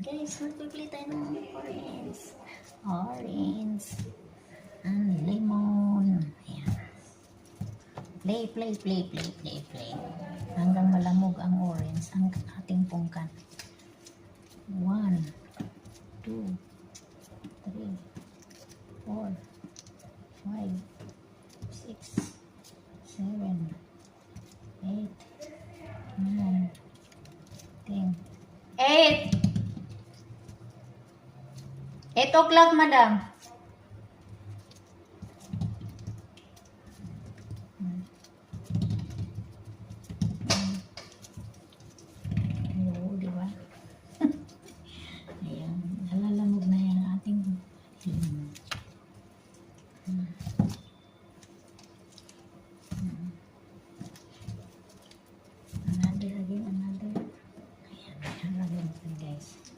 Guys, magpipili tayo ng orange. Orange. And lemon. Ayan. Play. Hanggang malamog ang orange ang ating pungkan. 1, 2, 3, 4, 5, 6, 7, 8, 9, 10. 8! 8 o'clock, madam.